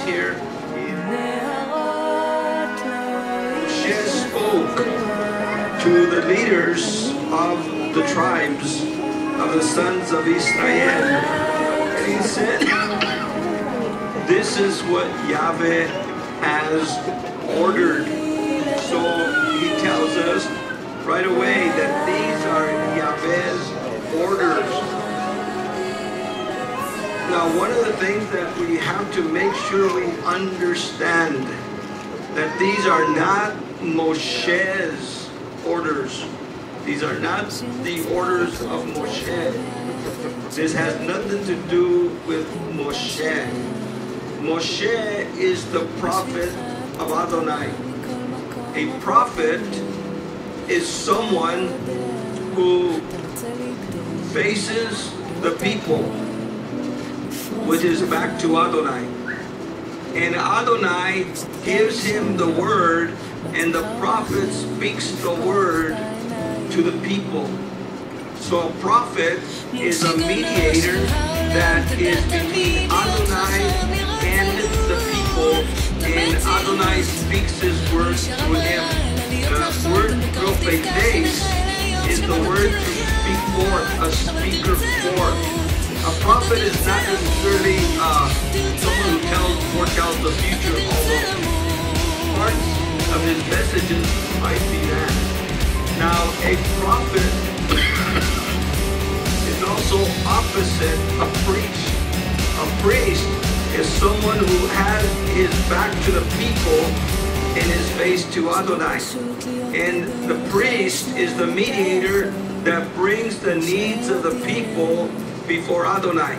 here. Moshe spoke to the leaders of the tribes of the sons of Israel. And he said, this is what Yahweh has ordered. So he tells us right away that these are Yahweh's orders. Now, one of the things that we have to make sure we understand, that these are not Moshe's orders. These are not the orders of Moshe. This has nothing to do with Moshe. Moshe is the prophet of Adonai. A prophet is someone who faces the people with his back to Adonai. And Adonai gives him the word, and the prophet speaks the word to the people. So a prophet is a mediator that is between Adonai and the people, and Adonai speaks his word through him. The word prophetes is the word to speak forth, a speaker forth. A prophet is not necessarily someone who foretells the future, although parts of his messages might be that. Now, a prophet is also opposite a priest. A priest is someone who has his back to the people and his face to Adonai. And the priest is the mediator that brings the needs of the people before Adonai.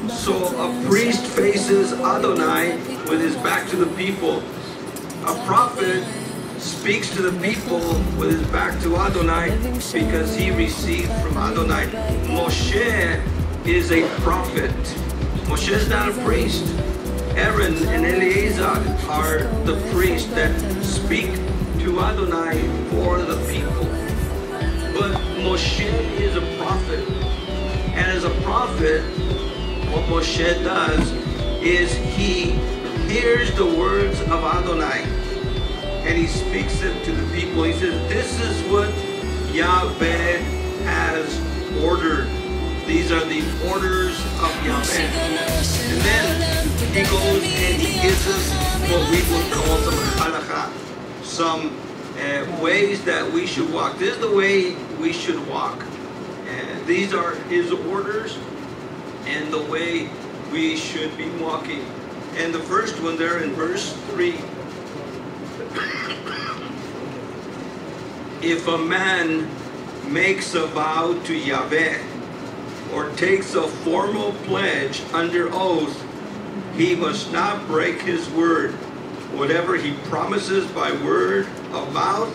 So a priest faces Adonai with his back to the people. A prophet speaks to the people with his back to Adonai because he received from Adonai. Moshe is a prophet. Moshe is not a priest. Aaron and Eleazar are the priests that speak to Adonai for the people. But Moshe is a prophet. And as a prophet, what Moshe does is he hears the words of Adonai and he speaks them to the people. He says, this is what Yahweh has ordered. These are the orders of Yahweh. And then he goes and he gives us what we would call some halakha, some ways that we should walk. This is the way we should walk. These are his orders and the way we should be walking. And the first one there in verse 3. If a man makes a vow to Yahweh or takes a formal pledge under oath, he must not break his word. Whatever he promises by word of mouth,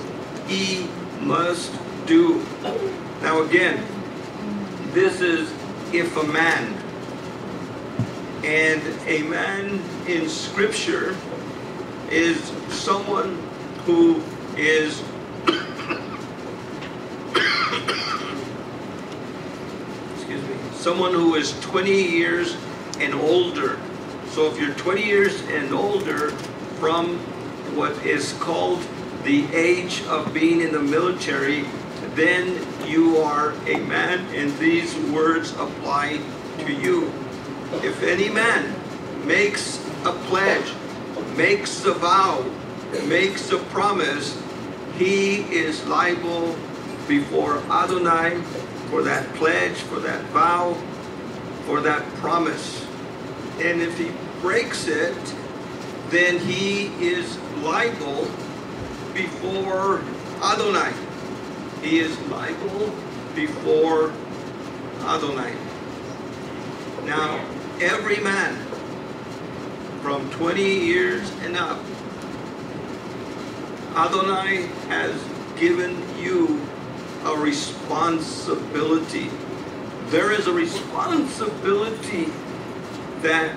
he must do. Now again, this is if a man. And a man in Scripture is someone who is someone who is 20 years and older. So if you're 20 years and older from what is called the age of being in the military, then you are a man, and these words apply to you. If any man makes a pledge, makes a vow, makes a promise, he is liable before Adonai for that pledge, for that vow, for that promise. And if he breaks it, then he is liable before Adonai. He is liable before Adonai. Now, every man from 20 years and up, Adonai has given you a responsibility. There is a responsibility that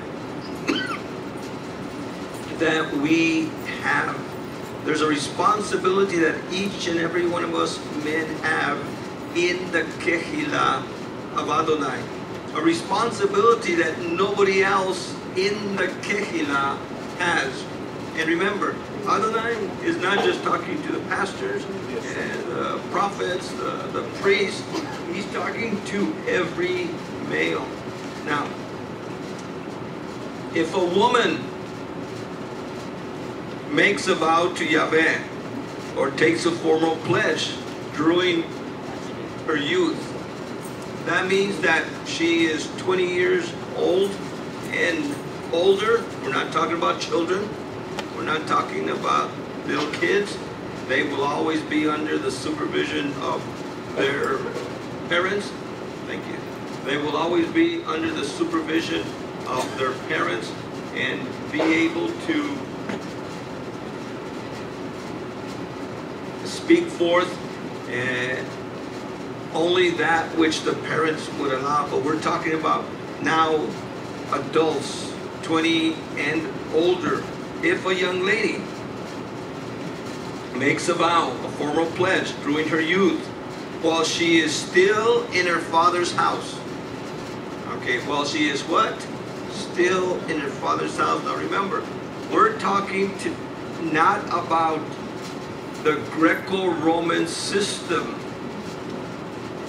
we have. There's a responsibility that each and every one of us men have in the Kehillah of Adonai. A responsibility that nobody else in the Kehillah has. And remember, Adonai is not just talking to the pastors and the prophets, the priests. He's talking to every male. Now, if a woman makes a vow to Yahweh or takes a formal pledge during her youth, that means that she is 20 years old and older. We're not talking about children. We're not talking about little kids. They will always be under the supervision of their parents. Thank you. They will always be under the supervision of their parents and be able to speak forth only that which the parents would allow. But we're talking about now adults, 20 and older. If a young lady makes a vow, a formal pledge during her youth, while she is still in her father's house. Okay, while she is what? Still in her father's house. Now remember, we're talking not about the Greco-Roman system.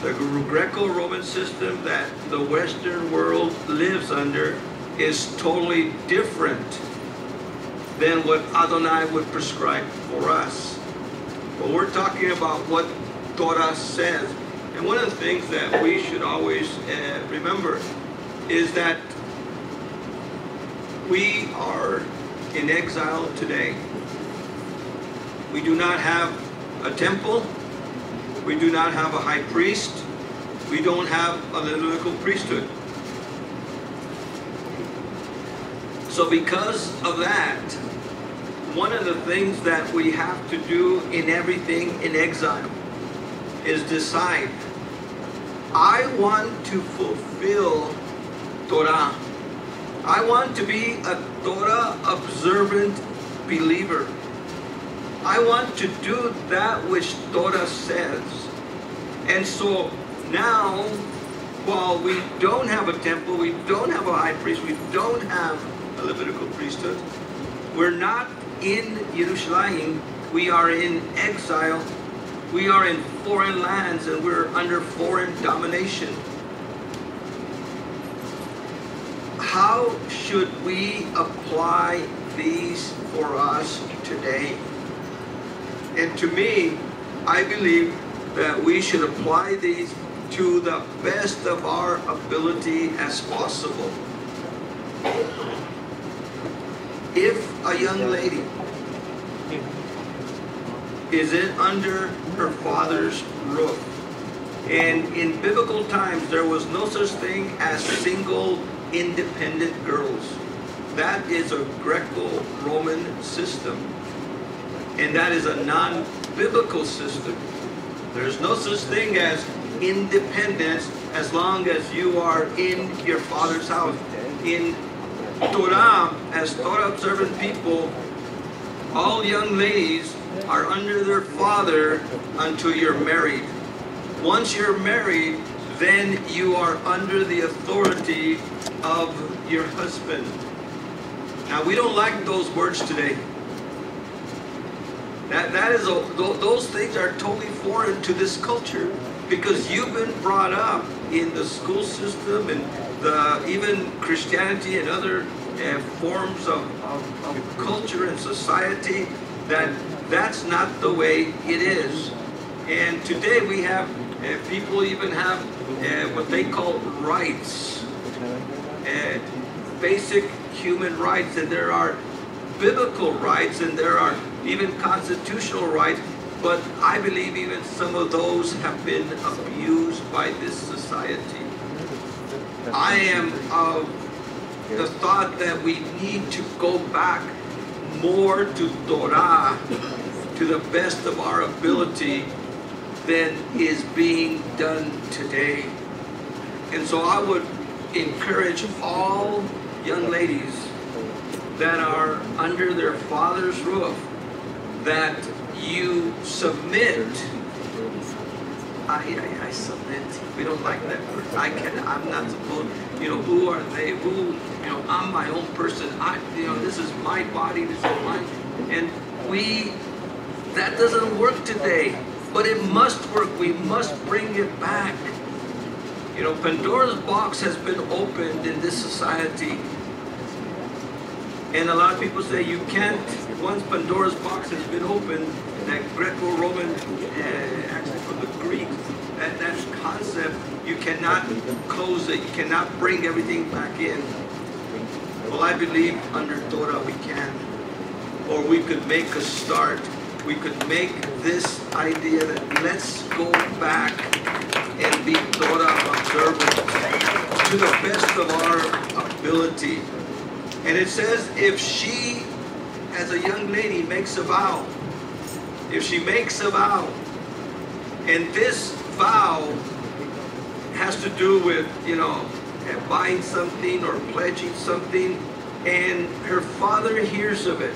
The Greco-Roman system that the Western world lives under is totally different than what Adonai would prescribe for us. But we're talking about what Torah says. And one of the things that we should always remember is that we are in exile today. We do not have a temple. We do not have a high priest. We don't have a Levitical priesthood. So because of that, one of the things that we have to do in everything in exile is decide, I want to fulfill Torah. I want to be a Torah observant believer. I want to do that which Torah says. And so now, while we don't have a temple, we don't have a high priest, we don't have a Levitical priesthood, we're not in Jerusalem, we are in exile, we are in foreign lands, and we're under foreign domination. How should we apply these for us today? And to me, I believe that we should apply these to the best of our ability as possible. If a young lady is under her father's roof, and in biblical times there was no such thing as single independent girls. That is a Greco-Roman system, and that is a non-biblical system. There's no such thing as independence as long as you are in your father's house. In Torah, as Torah observant people, all young ladies are under their father until you're married. Once you're married, then you are under the authority of your husband. Now, we don't like those words today. Those things are totally foreign to this culture, because you've been brought up in the school system and even Christianity and other forms of culture and society, that's not the way it is. And today we have people even have what they call rights, basic human rights, and there are biblical rights and there are even constitutional rights, but I believe even some of those have been abused by this society. I am of the thought that we need to go back more to Torah to the best of our ability than is being done today. And so I would encourage all young ladies that are under their father's roof that you submit I submit. We don't like that word. I'm not supposed, who are they? I'm my own person. This is my body, this is mine. And that doesn't work today. But it must work. We must bring it back. Pandora's box has been opened in this society. And a lot of people say you can't, once Pandora's box has been opened, that Greco-Roman, actually from the Greek, that concept, you cannot close it, you cannot bring everything back in. Well, I believe under Torah we can. Or we could make a start. We could make this idea that let's go back and be Torah observant to the best of our ability. And it says if she, as a young lady, makes a vow, if she makes a vow, and this vow has to do with, buying something or pledging something, and her father hears of it.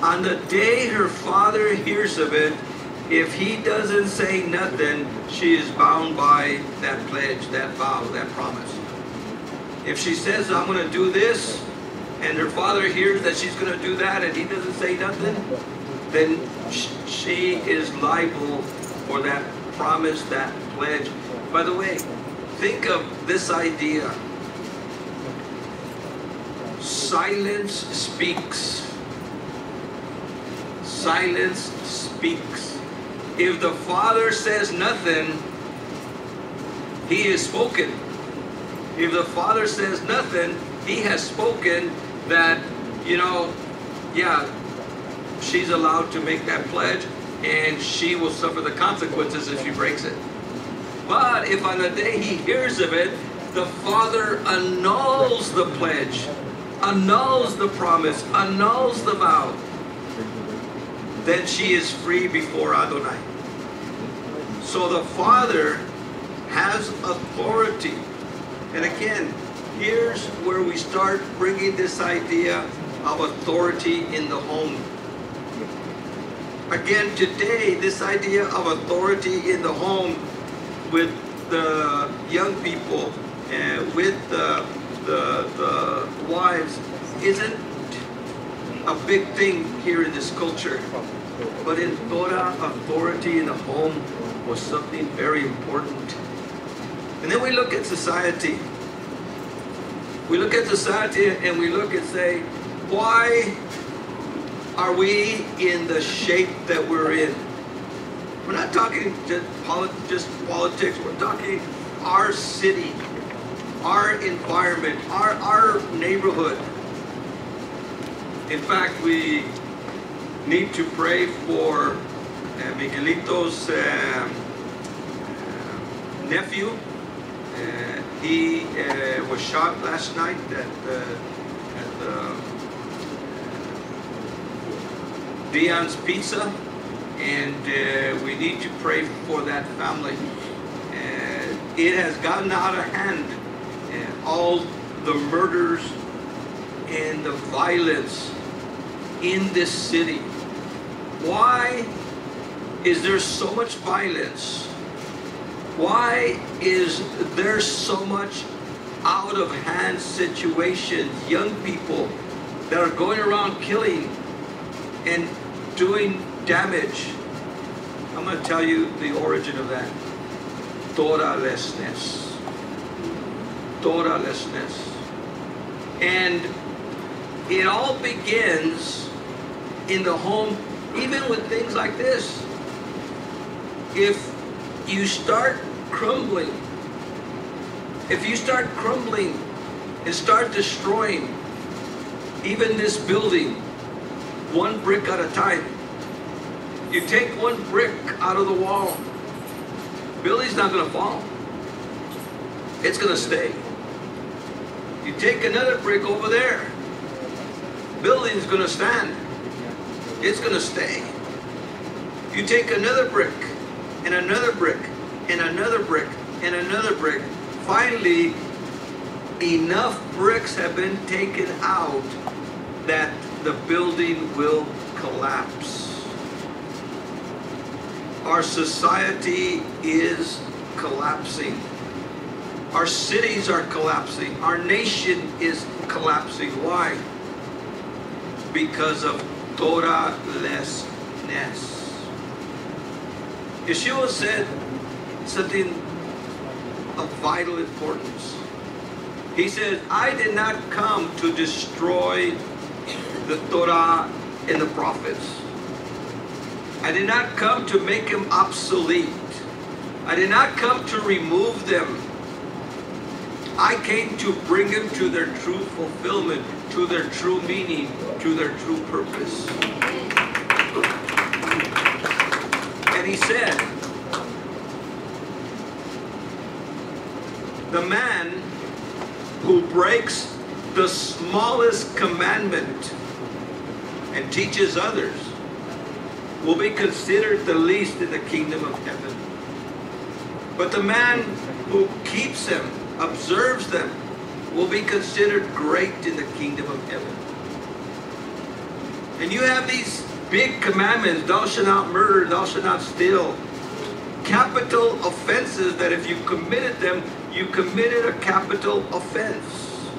On the day her father hears of it, if he doesn't say nothing, she is bound by that pledge, that vow, that promise. If she says, I'm going to do this, and her father hears that she's going to do that, and he doesn't say nothing, then she is liable for that promise, that pledge. By the way, think of this idea. Silence speaks. Silence speaks. If the father says nothing, he is spoken. If the father says nothing, he has spoken that, she's allowed to make that pledge and she will suffer the consequences if she breaks it. But if on the day he hears of it, the father annuls the pledge, annuls the promise, annuls the vow, then she is free before Adonai. So the father has authority. And again, here's where we start bringing this idea of authority in the home. Again, today, this idea of authority in the home with the young people and with the wives isn't a big thing here in this culture. But in Torah, authority in the home was something very important. And then we look at society. We look at society and we look and say, why are we in the shape that we're in? We're not talking just politics. We're talking our city, our environment, our neighborhood. In fact, we need to pray for Miguelito's nephew. He was shot last night at Dion's Pizza, and we need to pray for that family. It has gotten out of hand, all the murders and the violence in this city. Why is there so much violence? Why is there so much out of hand situations, young people that are going around killing and doing damage? I'm going to tell you the origin of that. Torah-lessness. Torah-lessness. And it all begins in the home, even with things like this. If you start crumbling, if you start crumbling and start destroying even this building, one brick at a time. You take one brick out of the wall, building's not going to fall. It's going to stay. You take another brick over there, building's going to stand. It's going to stay. You take another brick, and another brick, and another brick, and another brick. Finally, enough bricks have been taken out that the building will collapse. our society is collapsing. Our cities are collapsing. Our nation is collapsing. Why? Because of Torah-lessness. Yeshua said something of vital importance. He said, I did not come to destroy the Torah and the prophets. I did not come to make them obsolete. I did not come to remove them. I came to bring them to their true fulfillment, to their true meaning, to their true purpose. And he said, the man who breaks the smallest commandment and teaches others will be considered the least in the kingdom of heaven. But the man who keeps them, observes them, will be considered great in the kingdom of heaven. And you have these big commandments: thou shalt not murder, thou shalt not steal. Capital offenses that if you committed them, you committed a capital offense.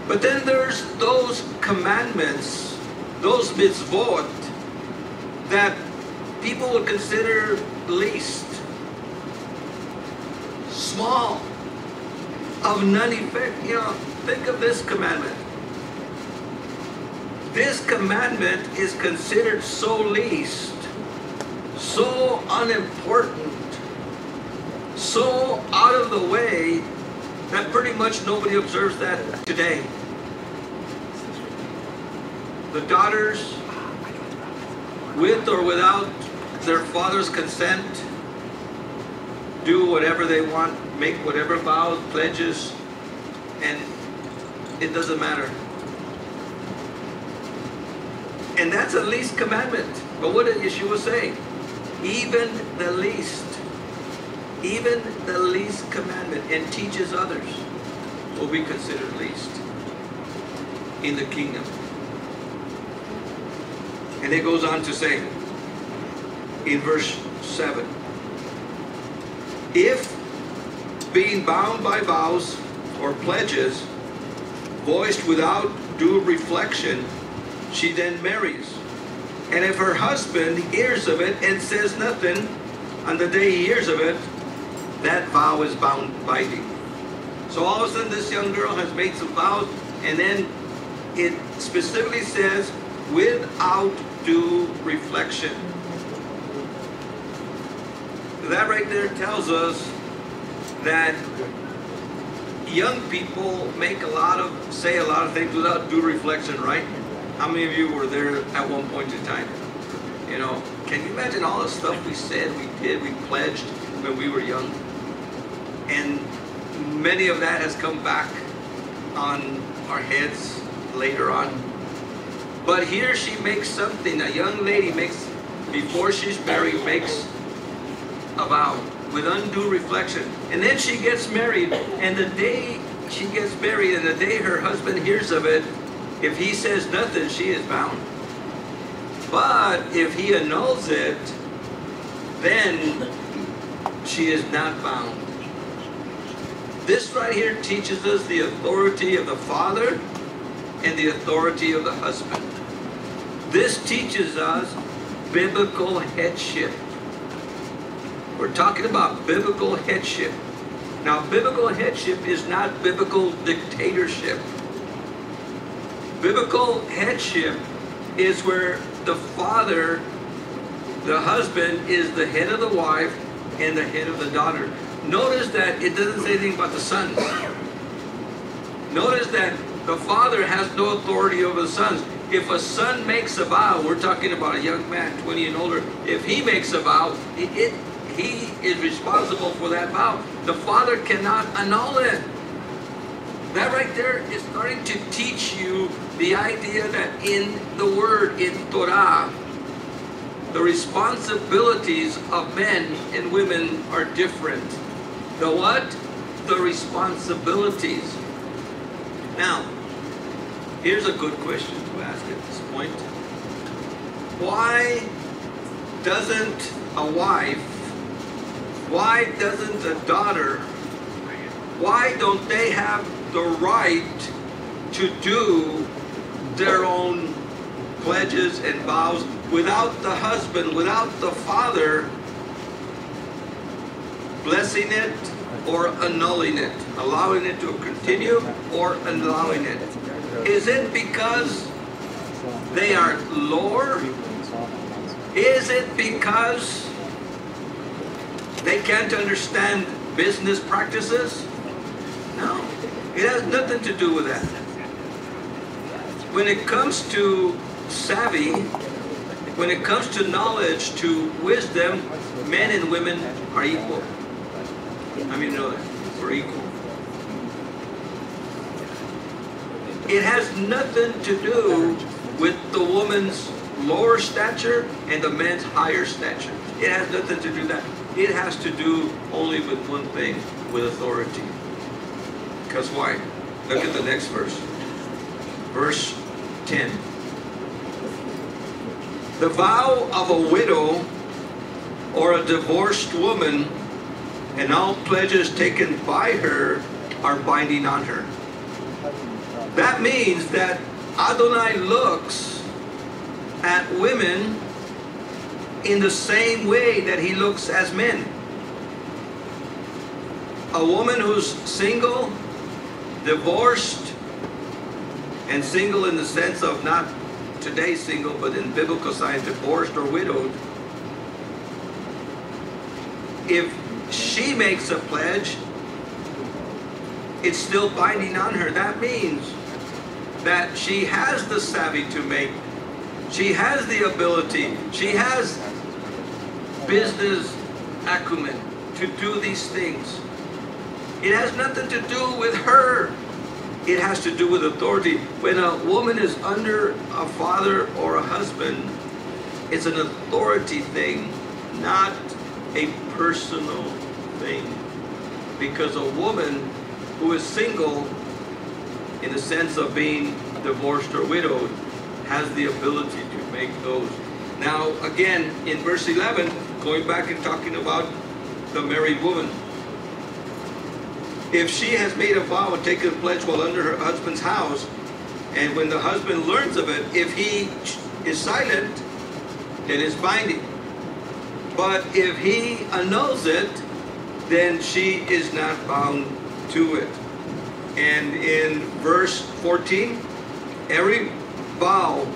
But then there's those commandments, those mitzvot, that people would consider least, small, of none effect. You know, think of this commandment. This commandment is considered so least, so unimportant, so out of the way, that pretty much nobody observes that today. The daughters, with or without their father's consent, do whatever they want, make whatever vows, pledges, and it doesn't matter. And that's the least commandment. But what did Yeshua say? Even the least commandment, and teaches others, will be considered least in the kingdom. And it goes on to say in verse 7, if being bound by vows or pledges voiced without due reflection, she then marries, and if her husband hears of it and says nothing, on the day he hears of it, that vow is bound binding. So all of a sudden this young girl has made some vows, and then it specifically says without due reflection. That right there tells us that young people say a lot of things without due reflection, right? How many of you were there at one point in time? You know, can you imagine all the stuff we said, we did, we pledged when we were young? And many of that has come back on our heads later on. But here she makes something, a young lady makes, before she's married, makes a vow with undue reflection. And then she gets married, and the day she gets married and the day her husband hears of it, if he says nothing, she is bound. But if he annuls it, then she is not bound. This right here teaches us the authority of the father and the authority of the husband. This teaches us biblical headship. We're talking about biblical headship. Now, biblical headship is not biblical dictatorship. Biblical headship is where the father, the husband, is the head of the wife and the head of the daughter. Notice that it doesn't say anything about the sons. Notice that the father has no authority over the sons. If a son makes a vow, we're talking about a young man, 20 and older, if he makes a vow, he is responsible for that vow. The father cannot annul it. That right there is starting to teach you the idea that in the word, in Torah, the responsibilities of men and women are different. The what? The responsibilities. Now, here's a good question to ask at this point. Why doesn't a wife, why doesn't a daughter, why don't they have the right to do their own pledges and vows without the husband, without the father blessing it or annulling it, allowing it to continue or allowing it? Is it because they are lower? Is it because they can't understand business practices? No, it has nothing to do with that. When it comes to savvy, when it comes to knowledge, to wisdom, men and women are equal. I mean, you know that. We're equal. It has nothing to do with the woman's lower stature and the man's higher stature. It has nothing to do with that. It has to do only with one thing, with authority. Because why? Look at the next verse. Verse 10. The vow of a widow or a divorced woman and all pledges taken by her are binding on her. That means that Adonai looks at women in the same way that he looks as men. A woman who's single, divorced, and single in the sense of not today single, but in biblical science, divorced or widowed, if she makes a pledge, it's still binding on her. That means that she has the savvy to make, she has the ability, she has business acumen to do these things. It has nothing to do with her. It has to do with authority. When a woman is under a father or a husband, it's an authority thing, not a personal thing. Because a woman who is single, in the sense of being divorced or widowed, has the ability to make those. Now, again, in verse 11, going back and talking about the married woman, if she has made a vow and taken a pledge while under her husband's house, and when the husband learns of it, if he is silent, then it's binding. But if he annuls it, then she is not bound to it. And in verse 14, every vow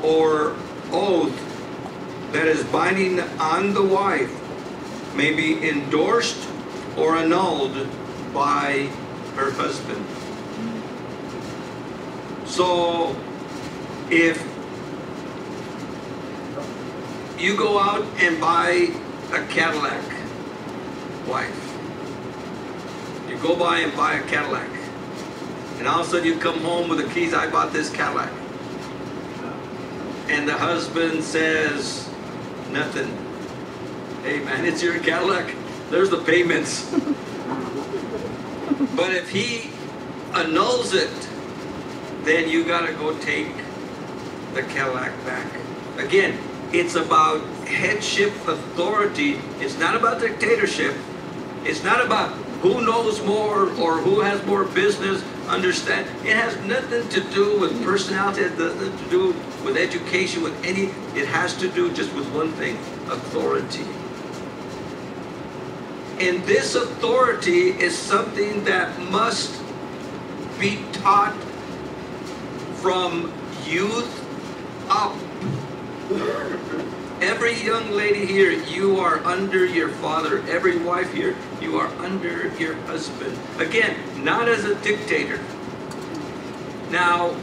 or oath that is binding on the wife may be endorsed or annulled by her husband. So if you go out and buy a Cadillac, wife, you go by and buy a Cadillac, and all of a sudden you come home with the keys, I bought this Cadillac, and the husband says nothing. Hey man, it's your Cadillac, there's the payments. But if he annuls it, then you gotta go take the Cadillac back. Again, it's about headship authority. It's not about dictatorship. It's not about who knows more or who has more business. Understand? It has nothing to do with personality. It has nothing to do with education, with any. It has to do just with one thing: authority. And this authority is something that must be taught from youth up. Every young lady here, you are under your father. Every wife here, you are under your husband. Again, not as a dictator. Now,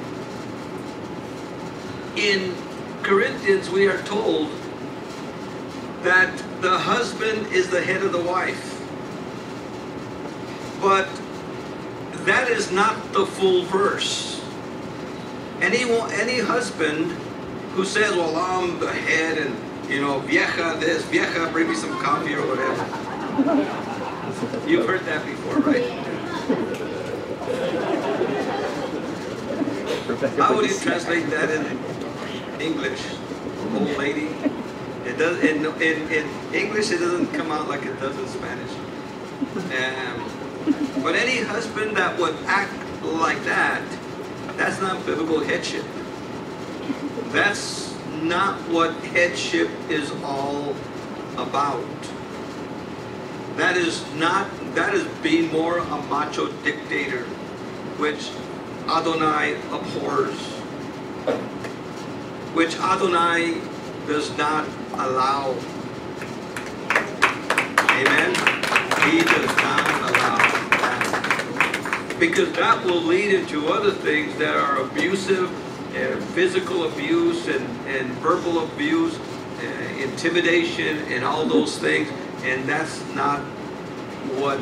in Corinthians, we are told that the husband is the head of the wife. But that is not the full verse. Any husband who says, well, I'm the head and, you know, vieja this, vieja, bring me some coffee or whatever. You've heard that before, right? How would you translate that in English? Old lady? It does in English. It doesn't come out like it does in Spanish. But any husband that would act like that, that's not biblical headship. That's not what headship is all about. That is being more a macho dictator, which Adonai abhors, which Adonai does not allow. Amen? He does not allow that. Because that will lead into other things that are abusive, physical abuse and verbal abuse, intimidation and all those things. And that's not what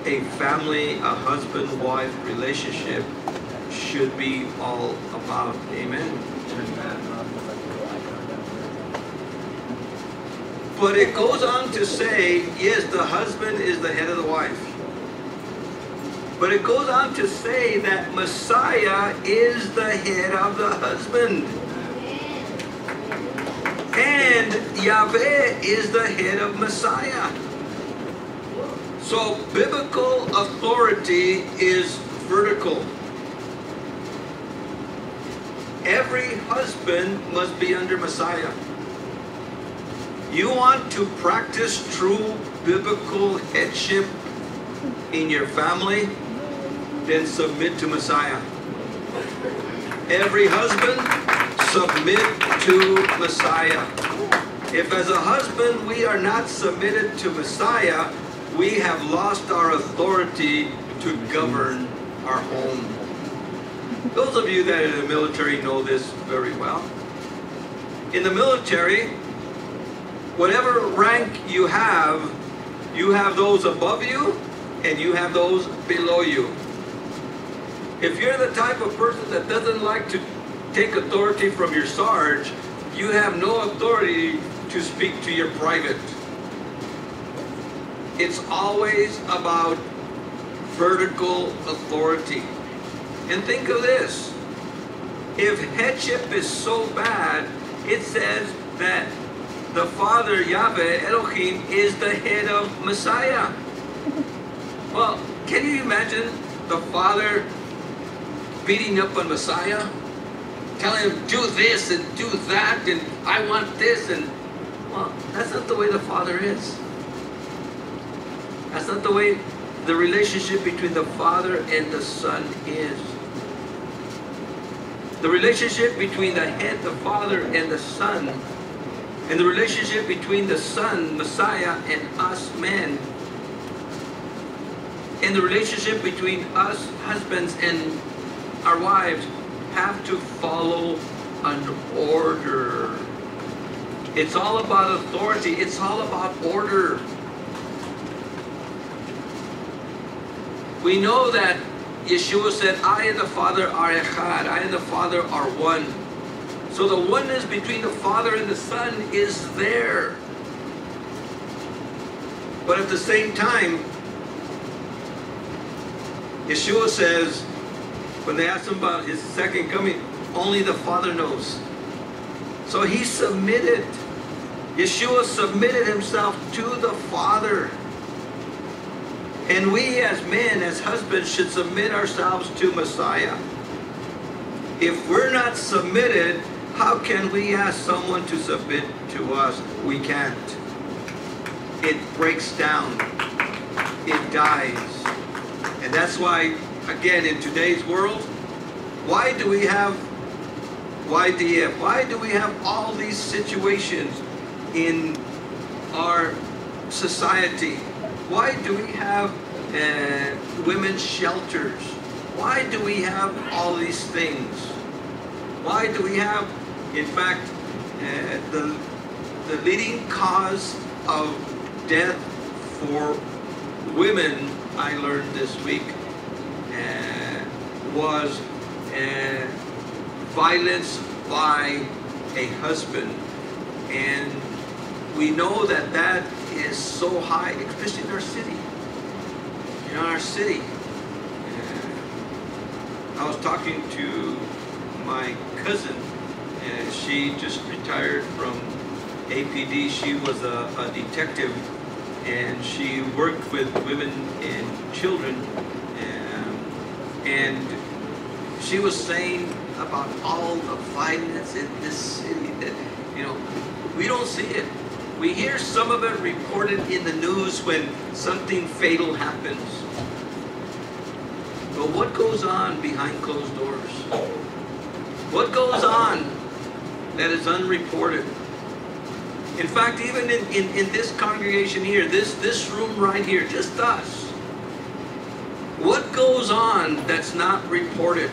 a family, a husband-wife relationship should be all about. Amen? But it goes on to say, yes, the husband is the head of the wife. But it goes on to say that Messiah is the head of the husband. And Yahweh is the head of Messiah. So biblical authority is vertical. Every husband must be under Messiah. You want to practice true biblical headship in your family, then submit to Messiah. Every husband, submit to Messiah. If as a husband we are not submitted to Messiah, we have lost our authority to govern our home. Those of you that are in the military know this very well. In the military, whatever rank you have those above you and you have those below you. If you're the type of person that doesn't like to take authority from your sarge, you have no authority to speak to your private. It's always about vertical authority. And think of this. If headship is so bad, it says that the Father, Yahweh, Elohim, is the head of Messiah. Well, can you imagine the Father beating up on Messiah? Telling him, do this and do that, and I want this, and... Well, that's not the way the Father is. That's not the way the relationship between the Father and the Son is. The relationship between the head, the Father, and the Son, and the relationship between the Son, Messiah, and us men, and the relationship between us husbands and our wives have to follow an order. It's all about authority. It's all about order. We know that Yeshua said, I and the Father are echad. I and the Father are one. So the oneness between the Father and the Son is there. But at the same time, Yeshua says, when they asked him about his second coming, only the Father knows. So he submitted. Yeshua submitted himself to the Father. And we as men, as husbands, should submit ourselves to Messiah. If we're not submitted, how can we ask someone to submit to us? We can't. It breaks down. It dies. And that's why, again, in today's world, why do we have YDF? Why do we have all these situations in our society? Why do we have women's shelters? Why do we have all these things? Why do we have, in fact, the leading cause of death for women, I learned this week, was violence by a husband. And we know that that is so high, especially in our city. In our city. I was talking to my cousin, and she just retired from APD. She was a detective, and she worked with women and children, and she was saying about all the violence in this city that, you know, we don't see it. We hear some of it reported in the news when something fatal happens. But what goes on behind closed doors? What goes on that is unreported? In fact, even in this congregation here, this room right here, just us, what goes on that's not reported?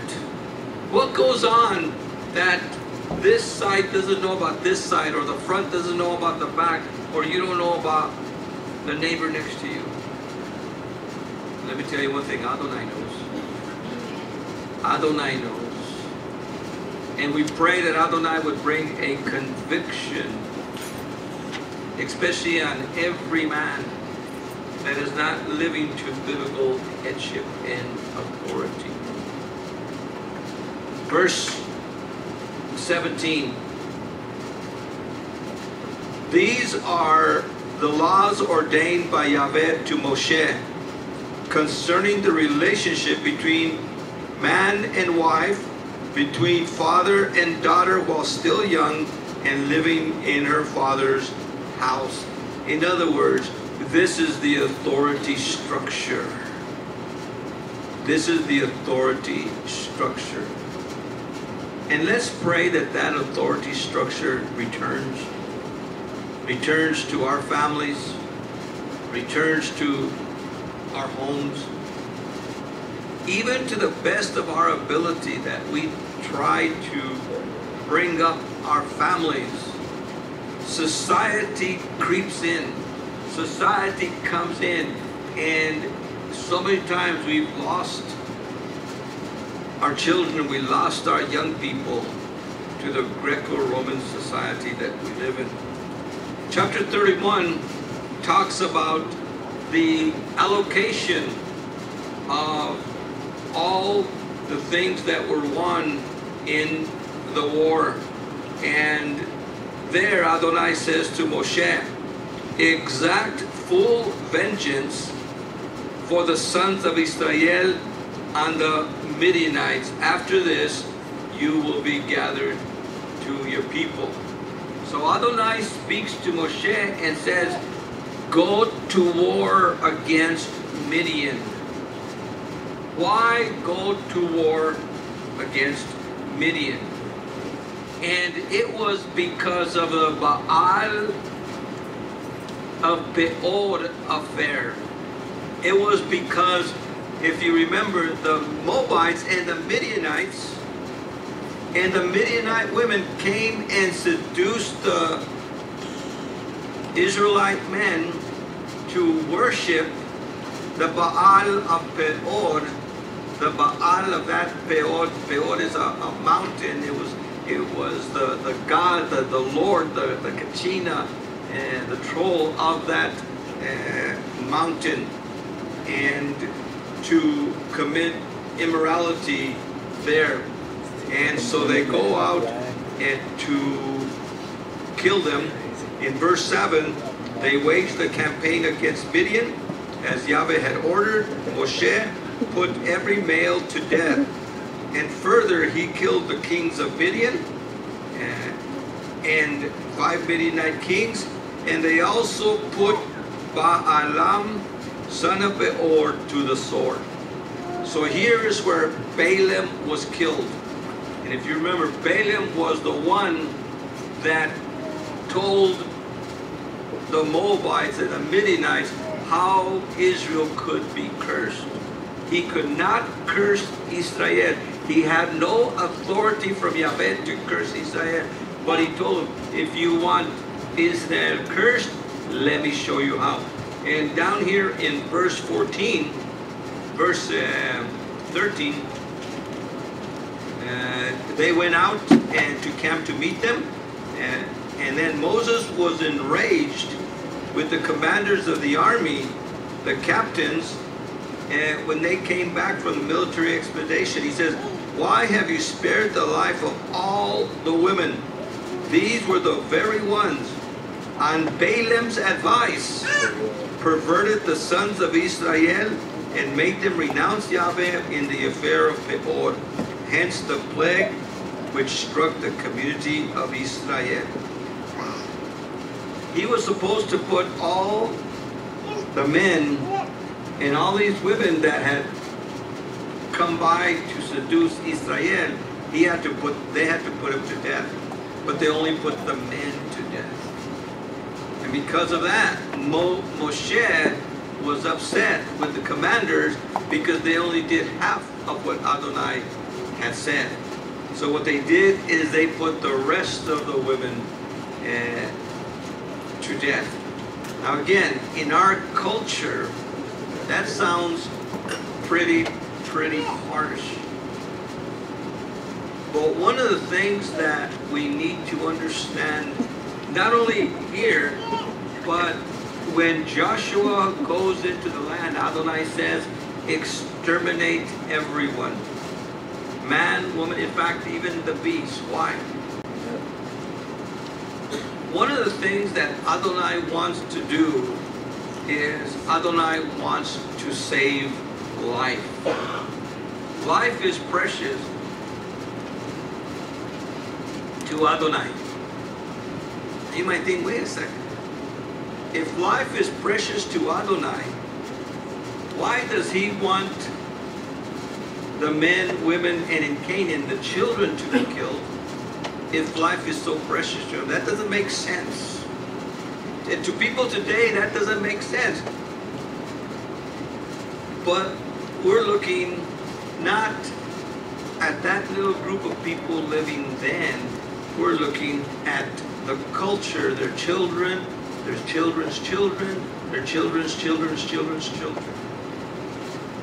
What goes on that this side doesn't know about this side, or the front doesn't know about the back, or you don't know about the neighbor next to you? Let me tell you one thing, Adonai knows. Adonai knows. And we pray that Adonai would bring a conviction, especially on every man that is not living to biblical headship and authority. Verse 17. These are the laws ordained by Yahweh to Moshe concerning the relationship between man and wife, between father and daughter while still young and living in her father's house. In other words, this is the authority structure. This is the authority structure. And let's pray that that authority structure returns to our families, returns to our homes, even to the best of our ability, that we try to bring up our families. Society creeps in, society comes in, and so many times we've lost our children, we lost our young people to the Greco-Roman society that we live in. Chapter 31 talks about the allocation of all the things that were won in the war. And there Adonai says to Moshe, exact full vengeance for the sons of Israel and the Midianites. After this, you will be gathered to your people. So Adonai speaks to Moshe and says, go to war against Midian. Why go to war against Midian? And it was because of the Baal of Peor affair. It was because, if you remember, the Moabites and the Midianites and the Midianite women came and seduced the Israelite men to worship the Baal of Peor. The Baal of that Peor. Peor is a mountain. It was the god, the Lord, the Kachina, and the troll of that mountain, and to commit immorality there. And so they go out and to kill them. In verse 7, they waged the campaign against Midian, as Yahweh had ordered. Moshe put every male to death. And further, he killed the kings of Midian and 5 Midianite kings. And they also put Baalam, son of Beor, to the sword. So here is where Balaam was killed. And if you remember, Balaam was the one that told the Moabites and the Midianites how Israel could be cursed. He could not curse Israel. He had no authority from Yahweh to curse Israel. But he told them, if you want Israel cursed, let me show you how. And down here in verse 14, verse 13, they went out and to camp to meet them. And then Moses was enraged with the commanders of the army, the captains, and when they came back from the military expedition. He says, why have you spared the life of all the women? These were the very ones on Balaam's advice, perverted the sons of Israel and made them renounce Yahweh in the affair of Peor. Hence the plague which struck the community of Israel. He was supposed to put all the men and all these women that had come by to seduce Israel, they had to put him to death. But they only put the men to death. And because of that, Moshe was upset with the commanders because they only did half of what Adonai had said. So what they did is they put the rest of the women to death. Now again, in our culture, that sounds pretty harsh. But one of the things that we need to understand, not only here, but when Joshua goes into the land, Adonai says, exterminate everyone. Man, woman, in fact, even the beast. Why? One of the things that Adonai wants to do is Adonai wants to save life. Life is precious to Adonai. You might think, wait a second. If life is precious to Adonai, why does he want the men, women, and in Canaan, the children to be killed if life is so precious to him? That doesn't make sense. And to people today, that doesn't make sense. But we're looking not at that little group of people living then. We're looking at the culture, their children, their children's children, their children's children's children's children.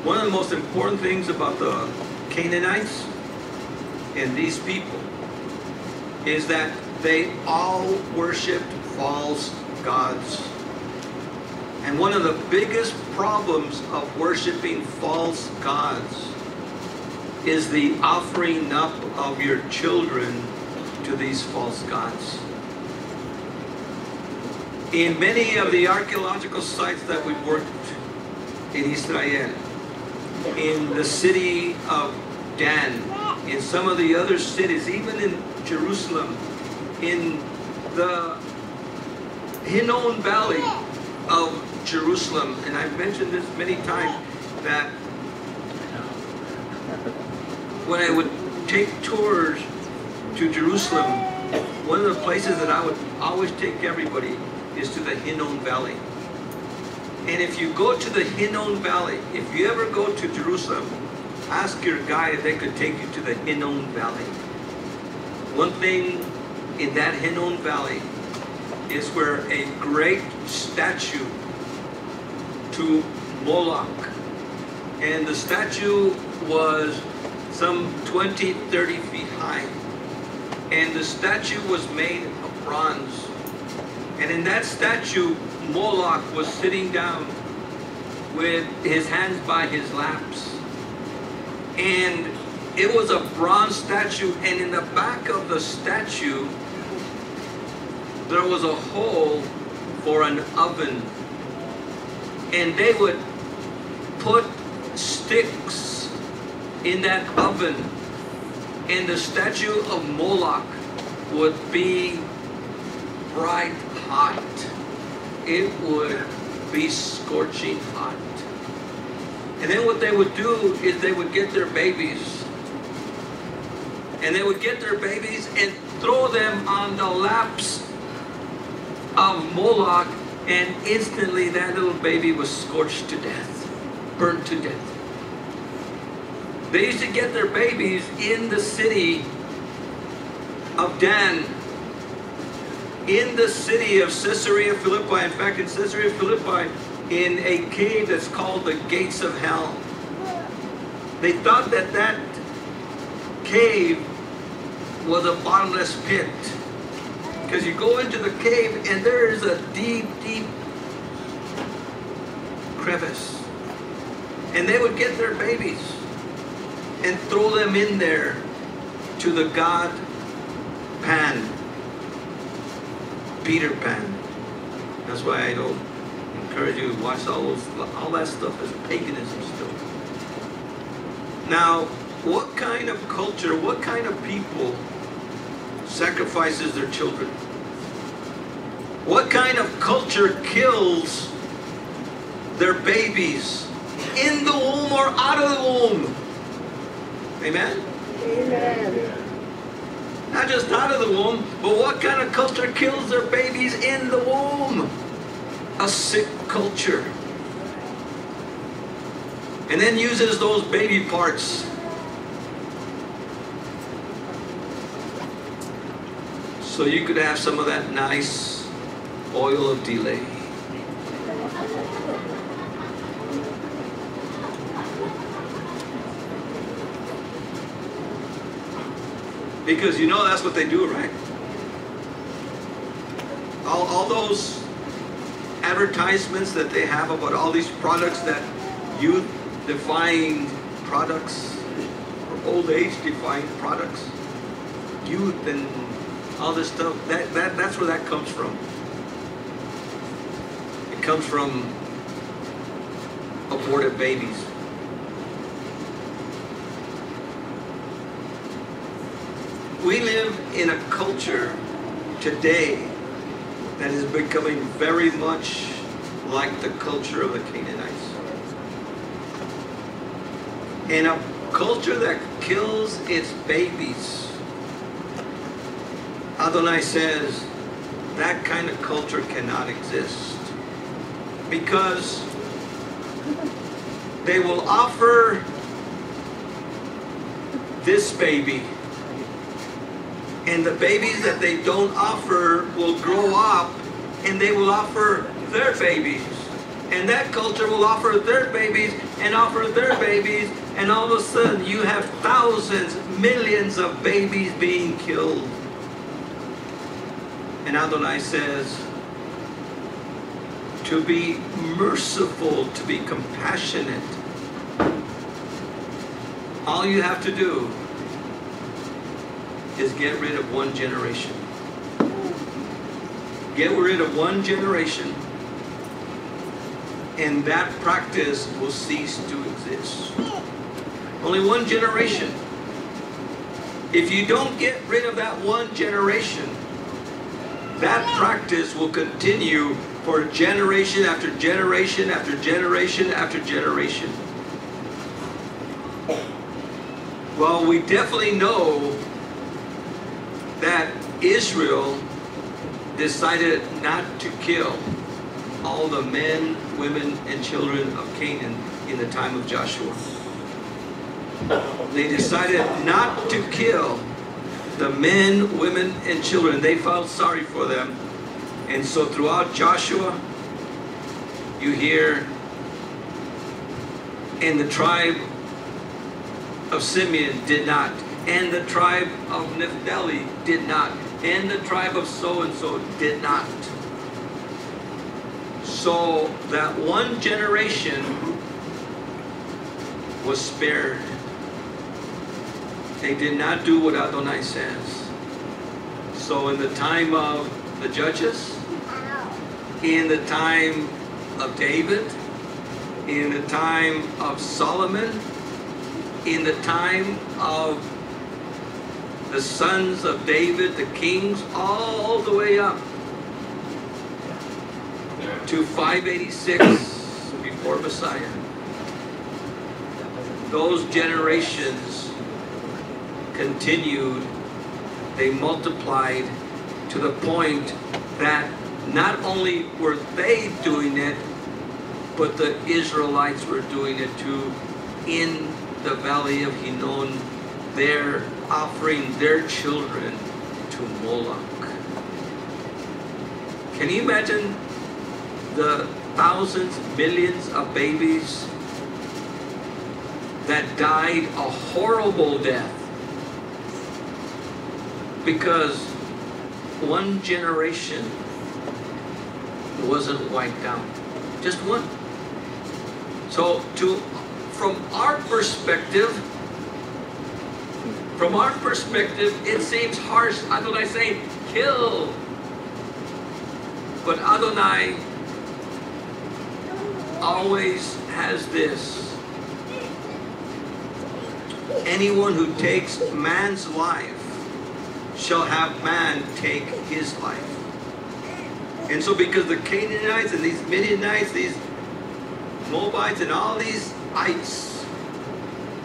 One of the most important things about the Canaanites and these people is that they all worshiped false gods. And one of the biggest problems of worshiping false gods is the offering up of your children to these false gods. In many of the archaeological sites that we've worked in Israel, in the city of Dan, in some of the other cities, even in Jerusalem, in the Hinnom Valley of Jerusalem, and I've mentioned this many times, that when I would take tours to Jerusalem, one of the places that I would always take everybody is to the Hinnom Valley. And if you go to the Hinnom Valley, if you ever go to Jerusalem, ask your guide if they could take you to the Hinnom Valley. One thing in that Hinnom Valley is where a great statue to Moloch, and the statue was some 20, 30 feet high, and the statue was made of bronze. And in that statue, Moloch was sitting down with his hands by his laps. And it was a bronze statue, and in the back of the statue, there was a hole for an oven. And they would put sticks in that oven, and the statue of Moloch would be bright hot. It would be scorching hot. And then what they would do is they would get their babies, and they would get their babies and throw them on the laps of Moloch, and instantly that little baby was scorched to death, burnt to death. They used to get their babies in the city of Dan, in the city of Caesarea Philippi. In fact, in Caesarea Philippi, in a cave that's called the Gates of Hell. They thought that that cave was a bottomless pit, because you go into the cave and there is a deep, deep crevice. And they would get their babies and throw them in there to the god Pan, Peter Pan. That's why I don't encourage you to watch all that stuff as paganism still. Now, what kind of culture, what kind of people sacrifices their children? What kind of culture kills their babies in the womb or out of the womb? Amen? Amen. Not just out of the womb, but what kind of culture kills their babies in the womb? A sick culture. And then uses those baby parts so you could have some of that nice oil of delay. Because you know that's what they do, right? All those advertisements that they have about all these products, that youth-defying products, or old age-defying products, youth and all this stuff, that's where that comes from. It comes from aborted babies. We live in a culture today that is becoming very much like the culture of the Canaanites. And a culture that kills its babies. Adonai says that kind of culture cannot exist, because they will offer this baby, and the babies that they don't offer will grow up and they will offer their babies. And that culture will offer their babies and offer their babies, and all of a sudden you have thousands, millions of babies being killed. And Adonai says, to be merciful, to be compassionate, all you have to do is get rid of one generation. Get rid of one generation, and that practice will cease to exist. Only one generation. If you don't get rid of that one generation, that practice will continue for generation after generation after generation after generation. Well, we definitely know that Israel decided not to kill all the men, women, and children of Canaan in the time of Joshua. They decided not to kill the men, women, and children. They felt sorry for them. And so throughout Joshua, you hear, and the tribe of Simeon did not, and the tribe of Naphtali did not, and the tribe of so-and-so did not. So that one generation was spared. They did not do what Adonai says. So in the time of the judges, in the time of David, in the time of Solomon, in the time of the sons of David, the kings, all the way up to 586 before Messiah. Those generations continued, they multiplied to the point that not only were they doing it, but the Israelites were doing it too in the valley of Hinnom. They're offering their children to Moloch. Can you imagine the thousands, millions of babies that died a horrible death because one generation wasn't wiped out? Just one. So from our perspective, it seems harsh. Adonai saying, kill. But Adonai always has this. Anyone who takes man's life shall have man take his life. And so because the Canaanites and these Midianites, these Moabites and all these ites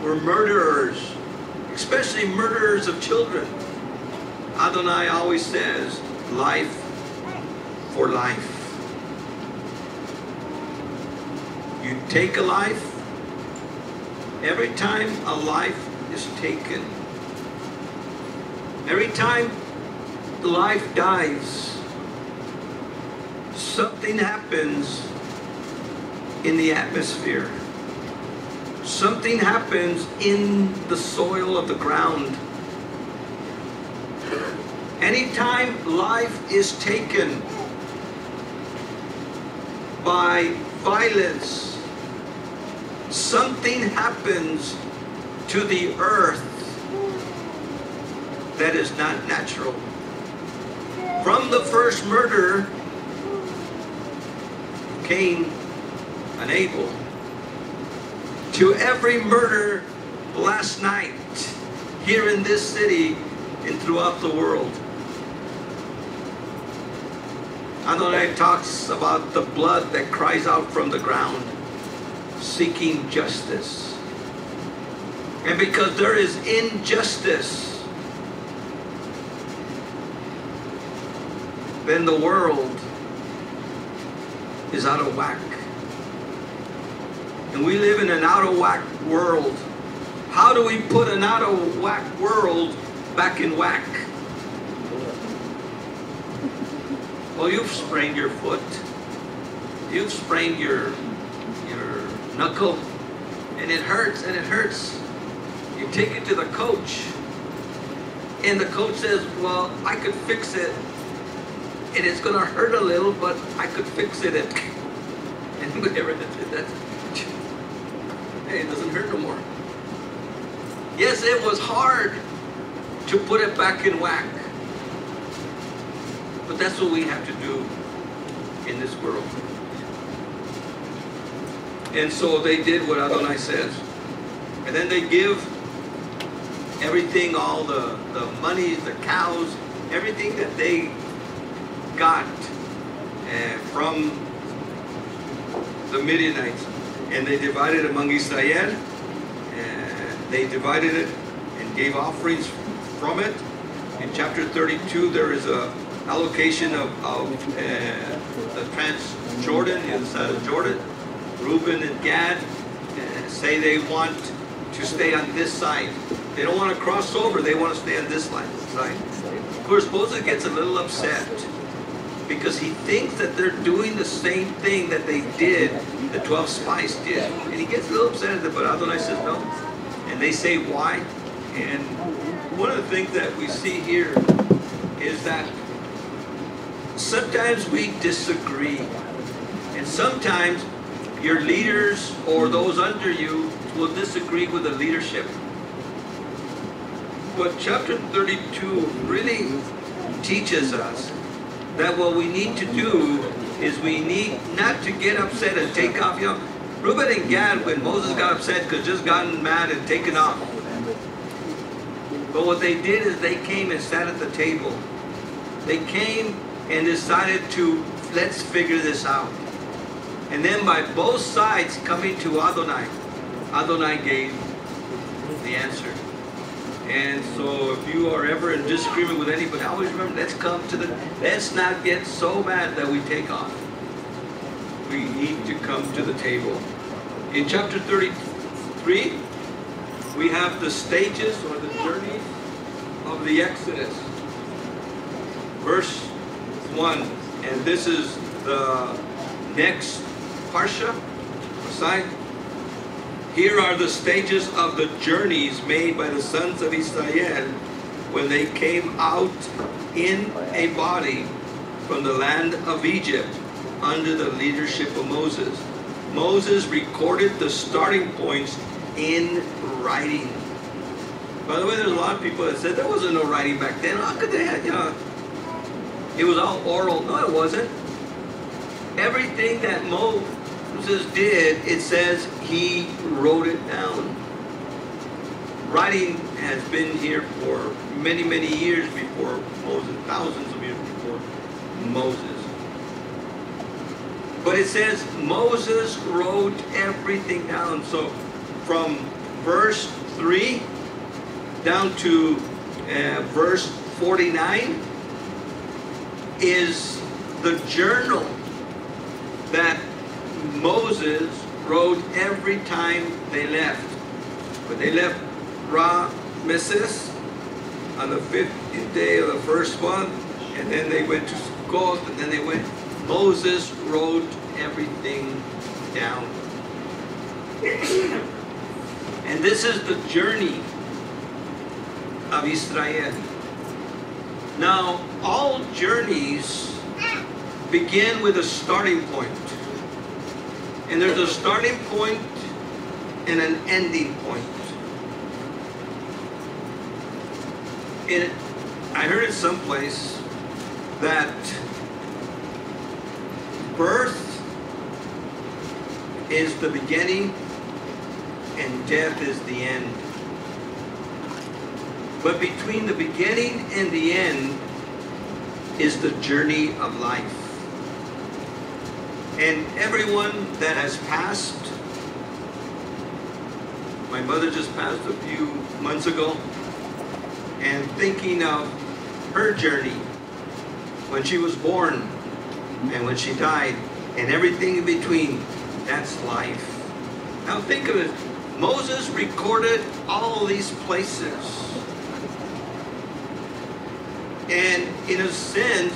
were murderers, especially murderers of children, Adonai always says, life for life. You take a life, every time a life is taken, every time the life dies, something happens in the atmosphere. Something happens in the soil of the ground. Anytime life is taken by violence, something happens to the earth that is not natural. From the first murder, Cain and Abel, to every murder last night here in this city and throughout the world. Adonai talks about the blood that cries out from the ground, seeking justice. And because there is injustice, then the world is out of whack. And we live in an out of whack world. How do we put an out of whack world back in whack? Well, you've sprained your foot. You've sprained your knuckle. And it hurts and it hurts. You take it to the coach. And the coach says, well, I could fix it. And it's going to hurt a little, but I could fix it. And whatever that's hey, it doesn't hurt no more. Yes, it was hard to put it back in whack. But that's what we have to do in this world. And so they did what Adonai says. And then they give everything, all the monies, the cows, everything that they got from the Midianites. And they divided among Israel. And they divided it and gave offerings from it. In chapter 32, there is a allocation of the Trans-Jordan, the side of Jordan. Reuben and Gad say they want to stay on this side. They don't want to cross over. They want to stay on this side. Of course, Moses gets a little upset because he thinks that they're doing the same thing that they did, the 12 spies did. And he gets a little upset, but Adonai says no. And they say, why? And one of the things that we see here is that sometimes we disagree. And sometimes your leaders or those under you will disagree with the leadership. But chapter 32 really teaches us that what we need to do is we need not to get upset and take off. You know, Reuben and Gad, when Moses got upset, could just gotten mad and taken off. But what they did is they came and sat at the table. They came and decided to, let's figure this out. And then by both sides coming to Adonai, Adonai gave the answer. And so if you are ever in disagreement with anybody, always remember, let's not get so mad that we take off. We need to come to the table. In chapter 33, we have the stages or the journey of the Exodus. Verse 1, and this is the next Parsha, Massei. Here are the stages of the journeys made by the sons of Israel when they came out in a body from the land of Egypt under the leadership of Moses. Moses recorded the starting points in writing. By the way, there's a lot of people that said there wasn't no writing back then. How could they have, it was all oral. No, it wasn't. everything that Moses did, it says he wrote it down. Writing has been here for many, many years before Moses, thousands of years before Moses. But it says Moses wrote everything down. So from verse 3 down to verse 49 is the journal that Moses wrote every time they left. But they left Massei on the 15th day of the first month, and then they went to Sukkot, and then they went. Moses wrote everything down. And this is the journey of Israel. Now, all journeys begin with a starting point. And there's a starting point and an ending point. I heard it someplace that birth is the beginning and death is the end. But between the beginning and the end is the journey of life. And everyone that has passed, my mother just passed a few months ago, and thinking of her journey when she was born and when she died and everything in between, that's life. Now think of it. Moses recorded all these places. And in a sense,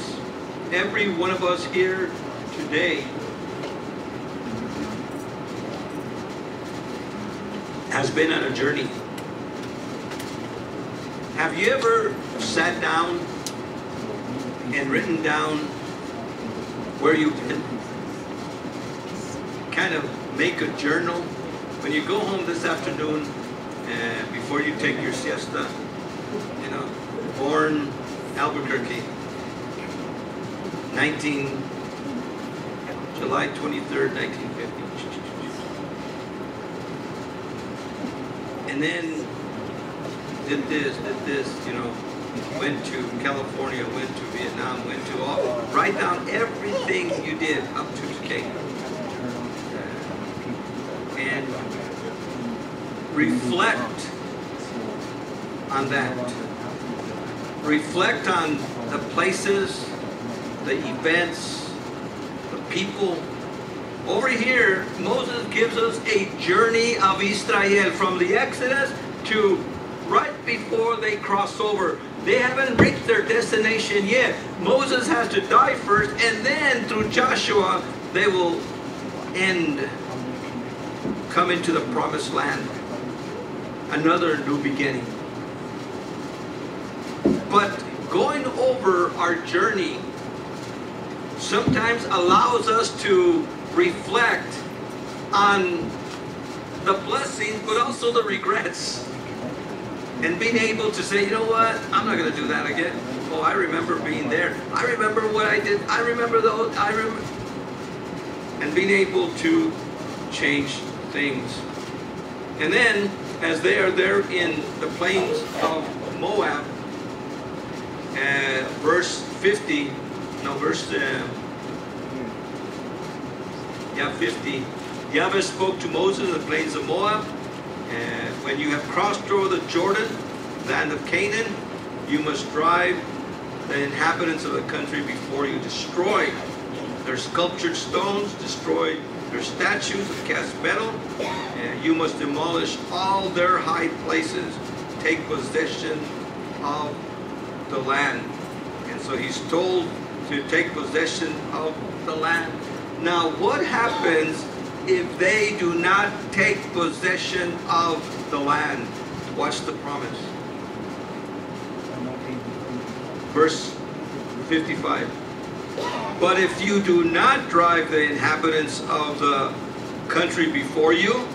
every one of us here today has been on a journey. Have you ever sat down and written down where you've been? Kind of make a journal. When you go home this afternoon, before you take your siesta, you know, born Albuquerque, July 23rd, 1950. And then did this, you know, went to California, went to Vietnam, went to all, write down everything you did up to today. And reflect on that. Reflect on the places, the events, the people. Over here, Moses gives us a journey of Israel from the Exodus to right before they cross over. They haven't reached their destination yet. Moses has to die first, and then through Joshua, they will come into the promised land. Another new beginning. But going over our journey sometimes allows us to reflect on the blessings, but also the regrets. And being able to say, you know what, I'm not going to do that again. Oh, I remember being there. I remember what I did. I remember those. And being able to change things. And then, as they are there in the plains of Moab, verse 50, 50. Yahweh spoke to Moses in the plains of Moab, when you have crossed over the Jordan, land of Canaan, you must drive the inhabitants of the country before you. Destroy their sculptured stones, destroy their statues of cast metal, and you must demolish all their high places, take possession of the land. And so he's told to take possession of the land. Now, what happens if they do not take possession of the land? Watch the promise. Verse 55. But if you do not drive the inhabitants of the country before you,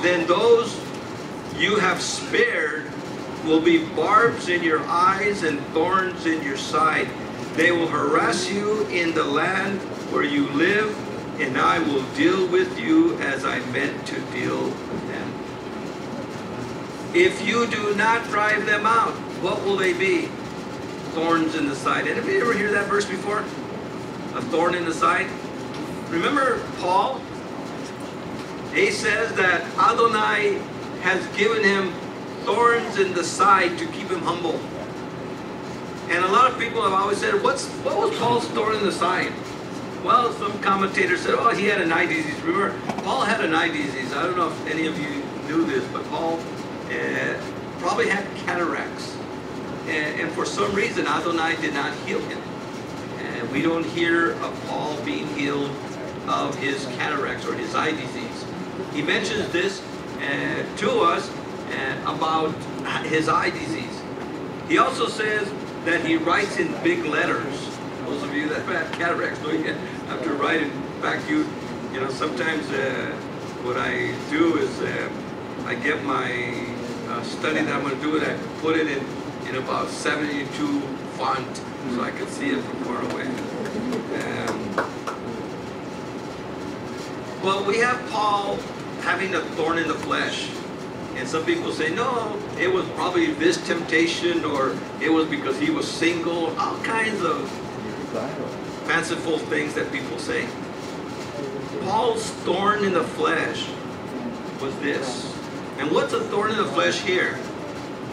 then those you have spared will be barbs in your eyes and thorns in your side. They will harass you in the land where you live, and I will deal with you as I meant to deal with them. If you do not drive them out, what will they be? Thorns in the side. Anybody ever hear that verse before? A thorn in the side? Remember Paul? He says that Adonai has given him thorns in the side to keep him humble. And a lot of people have always said, what was Paul's thorn in the side? Well, some commentators said, oh, he had an eye disease. Remember, Paul had an eye disease. I don't know if any of you knew this, but Paul probably had cataracts. And for some reason, Adonai did not heal him. And we don't hear of Paul being healed of his cataracts or his eye disease. He mentions this to us about his eye disease. He also says that he writes in big letters. Those of you that have cataracts know you have to write it. In fact, you know, sometimes what I do is I get my study that I'm going to do, and I put it in about 72 font so I can see it from far away. Well, we have Paul having a thorn in the flesh. And some people say, no, it was probably this temptation, or it was because he was single. All kinds of fanciful things that people say. Paul's thorn in the flesh was this. And what's a thorn in the flesh here?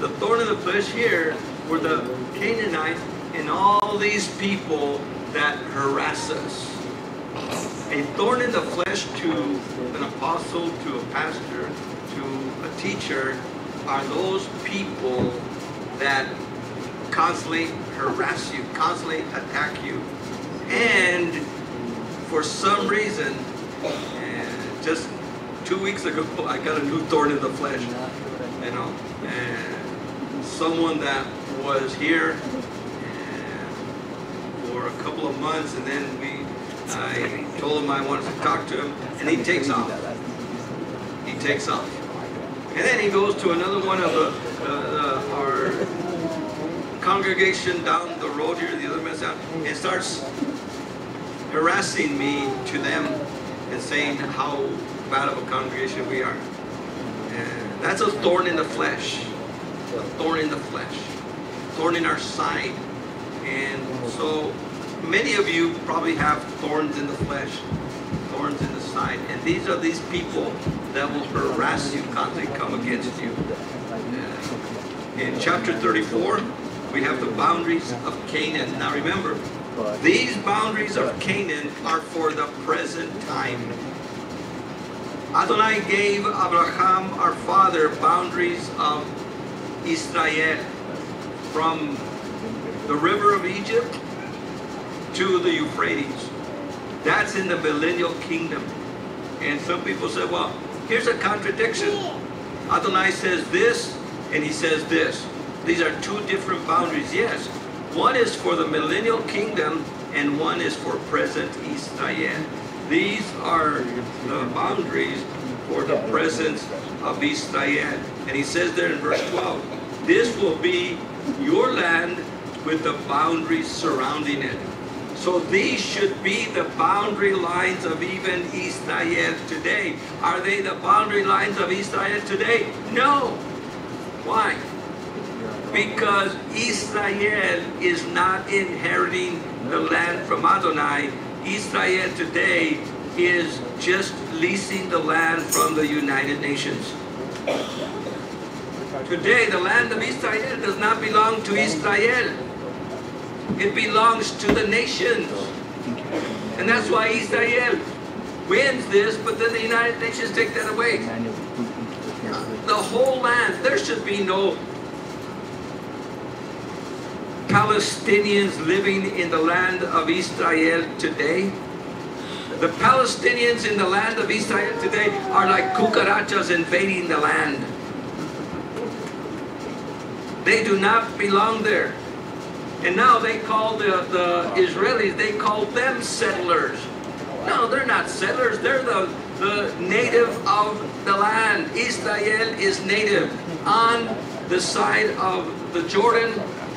The thorn in the flesh here were the Canaanites and all these people that harass us. A thorn in the flesh to an apostle, to a pastor, to a teacher, are those people that constantly harass you, constantly attack you. And for some reason, just 2 weeks ago, I got a new thorn in the flesh. You know, someone that was here for a couple of months, and then I told him I wanted to talk to him, and he takes off. He takes off. And then he goes to another one of our congregation down the road here, the other mess out, and starts harassing me to them and saying how bad of a congregation we are. And that's a thorn in the flesh. A thorn in the flesh. Thorn in our side. And so many of you probably have thorns in the flesh, thorns in the side. And these are these people that will harass you, constantly come against you. In chapter 34, we have the boundaries of Canaan. Now remember, these boundaries of Canaan are for the present time. Adonai gave Abraham, our father, boundaries of Israel from the river of Egypt to the Euphrates. That's in the millennial kingdom. And some people say, well, here's a contradiction. Adonai says this, and he says this. These are two different boundaries. Yes, one is for the millennial kingdom, and one is for present Israel. These are the boundaries for the presence of Israel. And he says there in verse 12, this will be your land with the boundaries surrounding it. So these should be the boundary lines of even Israel today. Are they the boundary lines of Israel today? No. Why? Because Israel is not inheriting the land from Adonai. Israel today is just leasing the land from the United Nations. Today, the land of Israel does not belong to Israel. It belongs to the nations. And that's why Israel wins this, but then the United Nations take that away. The whole land, there should be no Palestinians living in the land of Israel today. The Palestinians in the land of Israel today are like cucarachas invading the land. They do not belong there. And now they call the Israelis, they call them settlers. No, they're not settlers. They're the native of the land. Israel is native on the side of the Jordan,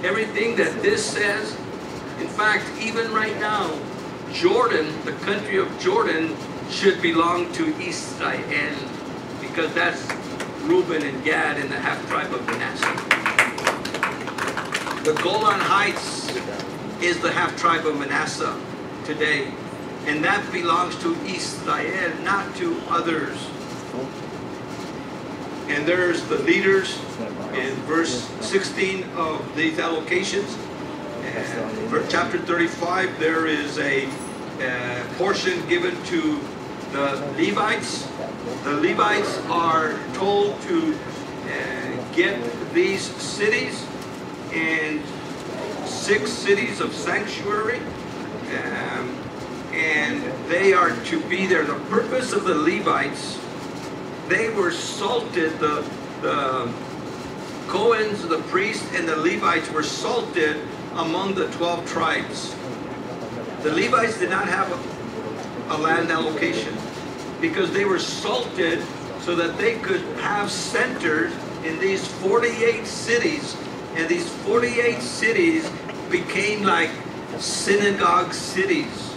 everything that this says. In fact, even right now, Jordan, the country of Jordan, should belong to Israel, because that's Reuben and Gad and the half-tribe of Manasseh. The Golan Heights is the half-tribe of Manasseh today, and that belongs to Israel, not to others. And there's the leaders in verse 16 of these allocations. And for chapter 35, there is a portion given to the Levites. The Levites are told to get these cities and 6 cities of sanctuary, and they are to be there. The purpose of the Levites, they were salted, the Cohens, the priests, and the Levites were salted among the 12 tribes. The Levites did not have a land allocation because they were salted so that they could have centers in these 48 cities. And these 48 cities became like synagogue cities,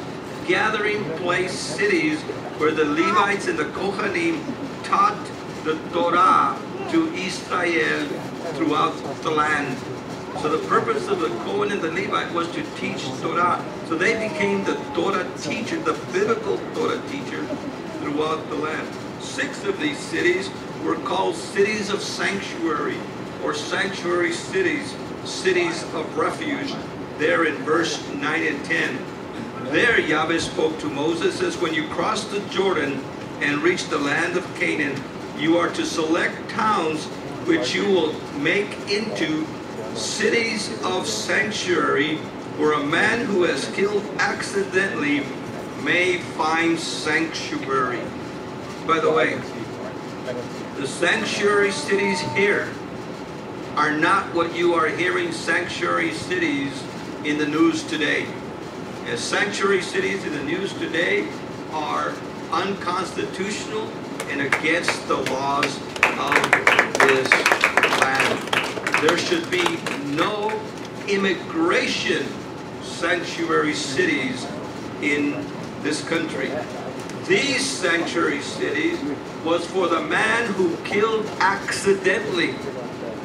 gathering place cities where the Levites and the Kohanim taught the Torah to Israel throughout the land. So the purpose of the Kohen and the Levite was to teach Torah. So they became the Torah teacher, the biblical Torah teacher throughout the land. 6 of these cities were called cities of sanctuary, or sanctuary cities, cities of refuge, there in verse 9 and 10. There Yahweh spoke to Moses, says, when you cross the Jordan and reach the land of Canaan, you are to select towns which you will make into cities of sanctuary, where a man who has killed accidentally may find sanctuary. By the way, the sanctuary cities here are not what you are hearing sanctuary cities in the news today. As sanctuary cities in the news today are unconstitutional and against the laws of this land. There should be no immigration sanctuary cities in this country. These sanctuary cities was for the man who killed accidentally.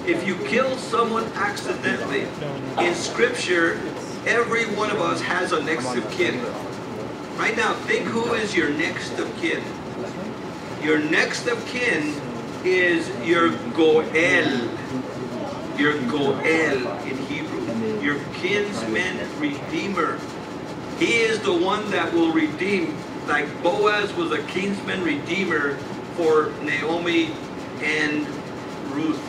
If you kill someone accidentally, in Scripture, every one of us has a next of kin. Right now, think who is your next of kin. Your next of kin is your Goel. Your Goel in Hebrew. Your kinsman redeemer. He is the one that will redeem. Like Boaz was a kinsman redeemer for Naomi and Ruth.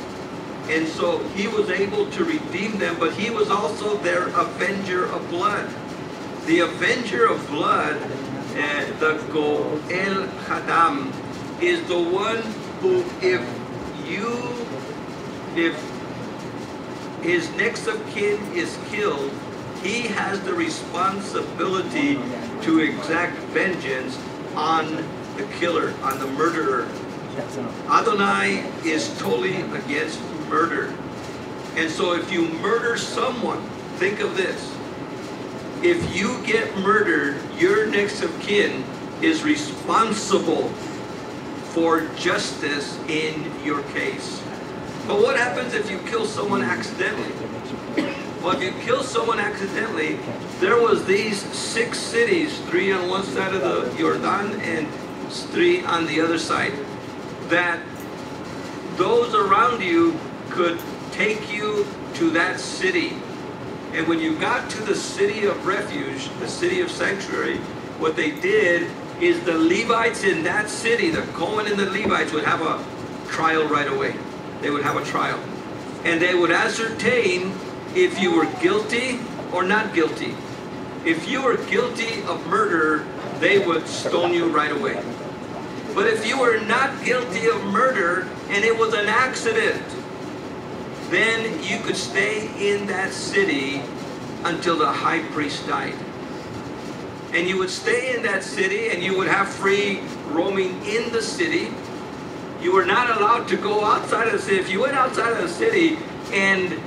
And so he was able to redeem them, but he was also their avenger of blood. The avenger of blood, the Goel Hadam, is the one who, if his next of kin is killed, he has the responsibility to exact vengeance on the killer, on the murderer. Adonai is totally against murder. And so if you murder someone, think of this. If you get murdered, your next of kin is responsible for justice in your case. But what happens if you kill someone accidentally? Well, if you kill someone accidentally, there was these 6 cities, 3 on one side of the Jordan and 3 on the other side, that those around you could take you to that city. And when you got to the city of refuge, the city of sanctuary, what they did is the Levites in that city, the Cohen and the Levites, would have a trial right away. They would have a trial. And they would ascertain if you were guilty or not guilty. If you were guilty of murder, they would stone you right away. But if you were not guilty of murder and it was an accident, then you could stay in that city until the high priest died. And you would stay in that city and you would have free roaming in the city. You were not allowed to go outside of the city. If you went outside of the city and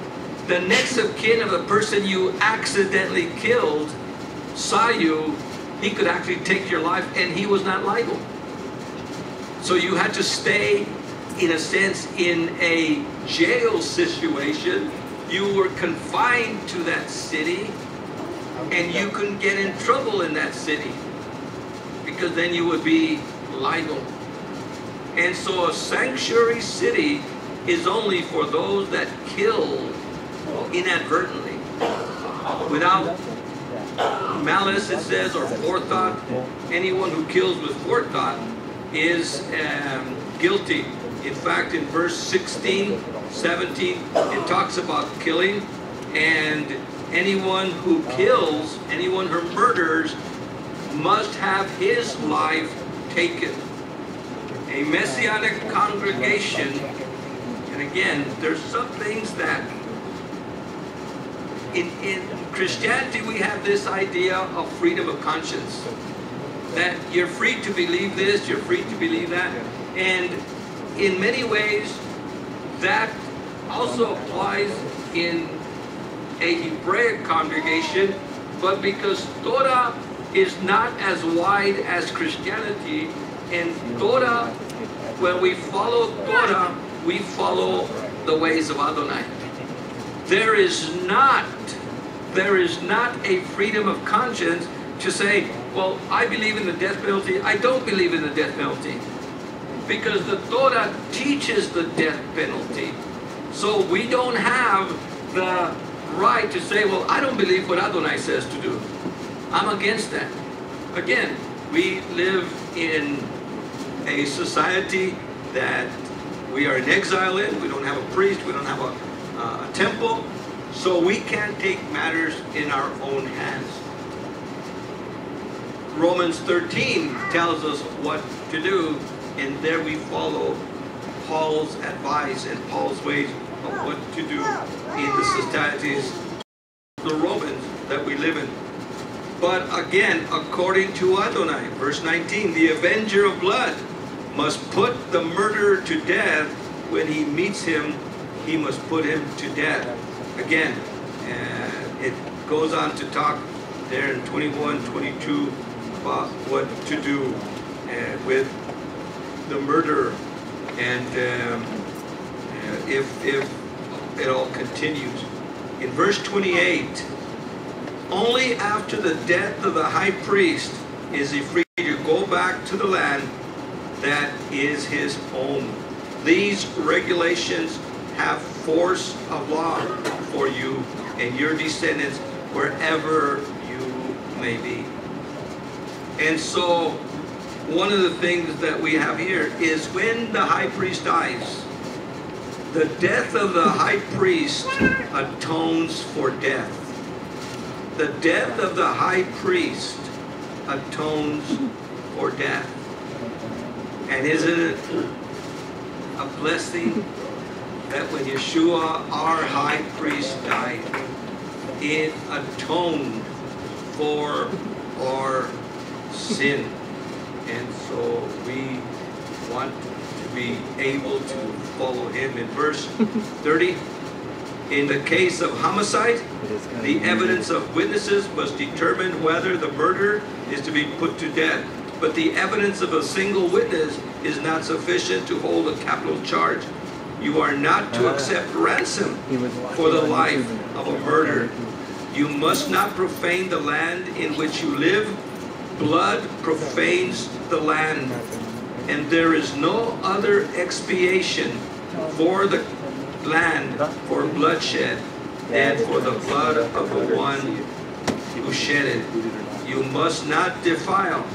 the next of kin of the person you accidentally killed saw you, he could actually take your life, and he was not liable. So you had to stay, in a sense, in a jail situation. You were confined to that city, and you couldn't get in trouble in that city, because then you would be liable. And so a sanctuary city is only for those that kill inadvertently, without malice, it says, or forethought. Anyone who kills with forethought is guilty. In fact, in verse 16, 17, it talks about killing, and anyone who kills, anyone who murders, must have his life taken. A messianic congregation, and again, there's some things that in Christianity we have this idea of freedom of conscience, that you're free to believe this, you're free to believe that, and in many ways that also applies in a Hebraic congregation, but because Torah is not as wide as Christianity, and Torah, when we follow Torah, we follow the ways of Adonai. There is not a freedom of conscience to say, well, I believe in the death penalty, I don't believe in the death penalty. Because the Torah teaches the death penalty. So we don't have the right to say, well, I don't believe what Adonai says to do. I'm against that. Again, we live in a society that we are in exile in. We don't have a priest, we don't have a temple, so we can't take matters in our own hands. Romans 13 tells us what to do, and there we follow Paul's advice and Paul's ways of what to do in the societies, the Romans that we live in. But again, according to Adonai, verse 19, the avenger of blood must put the murderer to death. When he meets him, he must put him to death. Again, it goes on to talk there in 21, 22 about what to do with the murderer, and if it all continues. In verse 28, only after the death of the high priest is he free to go back to the land that is his home. These regulations have force of law for you and your descendants wherever you may be. And so one of the things that we have here is when the high priest dies, the death of the high priest atones for death. The death of the high priest atones for death. And isn't it a blessing that when Yeshua, our high priest, died, it atoned for our sin? And so we want to be able to follow him. In verse 30, in the case of homicide, the evidence of witnesses must determine whether the murderer is to be put to death. But the evidence of a single witness is not sufficient to hold a capital charge. You are not to accept ransom for the life of a murderer. You must not profane the land in which you live. Blood profanes the land, and there is no other expiation for the land for bloodshed than for the blood of the one who shed it. You must not defile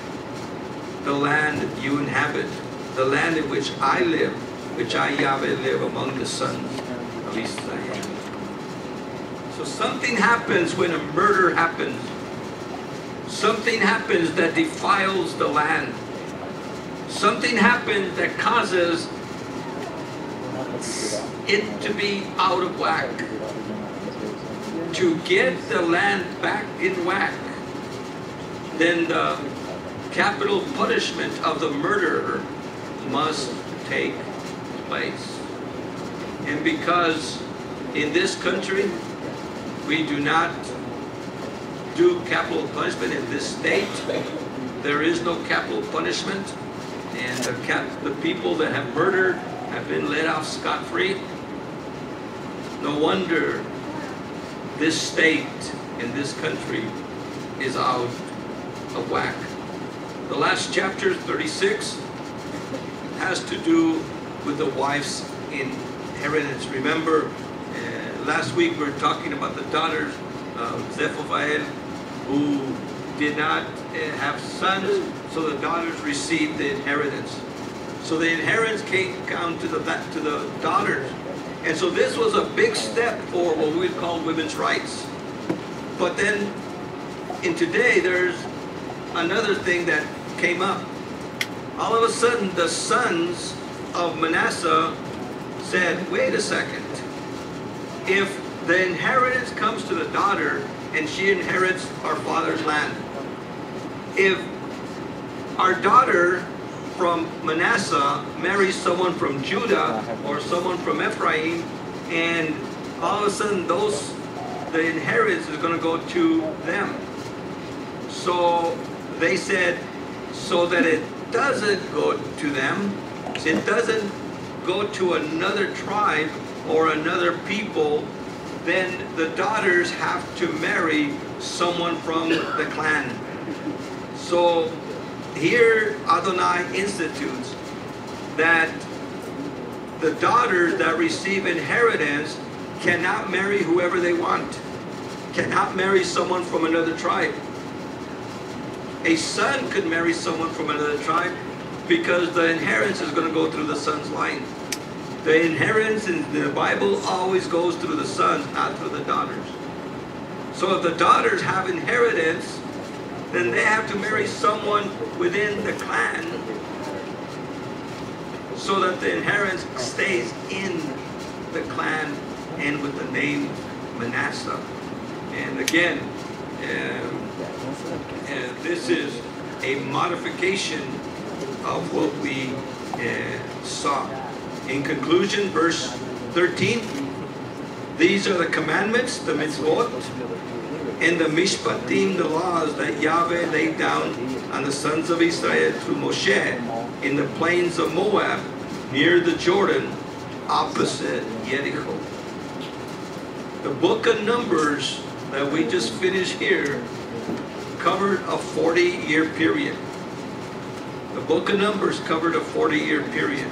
the land you inhabit, the land in which I live, which I, Yahweh, live among the sons of Israel. So something happens when a murder happens. Something happens that defiles the land. Something happens that causes it to be out of whack. To get the land back in whack, then the capital punishment of the murderer must take place. And because in this country we do not do capital punishment, in this state there is no capital punishment, and the people that have murdered have been let off scot-free. No wonder this state in this country is out of whack. The last chapter, 36, has to do with the wife's inheritance. Remember, last week we were talking about the daughters of Zephaniah who did not have sons, so the daughters received the inheritance. So the inheritance came down to the daughters. And so this was a big step for what we would call women's rights. But then in today there's another thing that came up. All of a sudden the sons of Manasseh said, wait a second, if the inheritance comes to the daughter and she inherits our father's land, if our daughter from Manasseh marries someone from Judah or someone from Ephraim, and all of a sudden the inheritance is going to go to them. So they said, so that it doesn't go to them, it doesn't go to another tribe or another people, then the daughters have to marry someone from the clan. So here Adonai institutes that the daughters that receive inheritance cannot marry whoever they want, cannot marry someone from another tribe. A son could marry someone from another tribe because the inheritance is going to go through the son's line. The inheritance in the Bible always goes through the sons, not through the daughters. So if the daughters have inheritance, then they have to marry someone within the clan so that the inheritance stays in the clan and with the name Manasseh. And again, this is a modification of what we saw. In conclusion, verse 13, these are the commandments, the mitzvot, and the mishpatim, the laws that Yahweh laid down on the sons of Israel through Moshe in the plains of Moab, near the Jordan, opposite Jericho. The book of Numbers that we just finished here covered a 40-year period. The book of Numbers covered a 40-year period.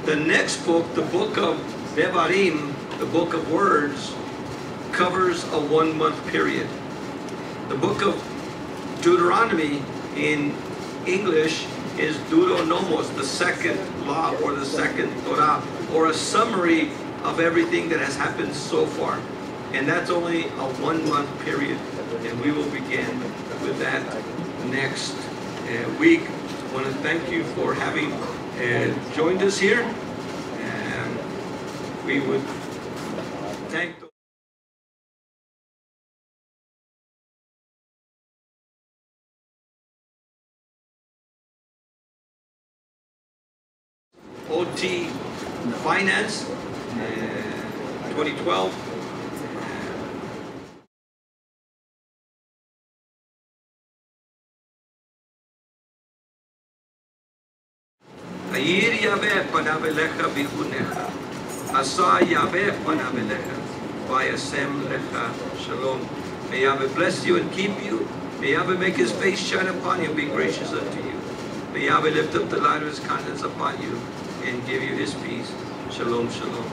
The next book, the book of Devarim, the book of words, covers a 1-month period. The book of Deuteronomy in English is Deuteronomos, the second law or the second Torah, or a summary of everything that has happened so far. And that's only a 1-month period. And we will begin with that next week. I want to thank you for having joined us here. And we would thank the OT Finance 2012. Ayir Yahweh panav elecha bichunecha, Asa Yahweh panav elecha, vayasem lecha shalom. May Yahweh bless you and keep you. May Yahweh make his face shine upon you and be gracious unto you. May Yahweh lift up the light of his countenance upon you and give you his peace. Shalom, shalom.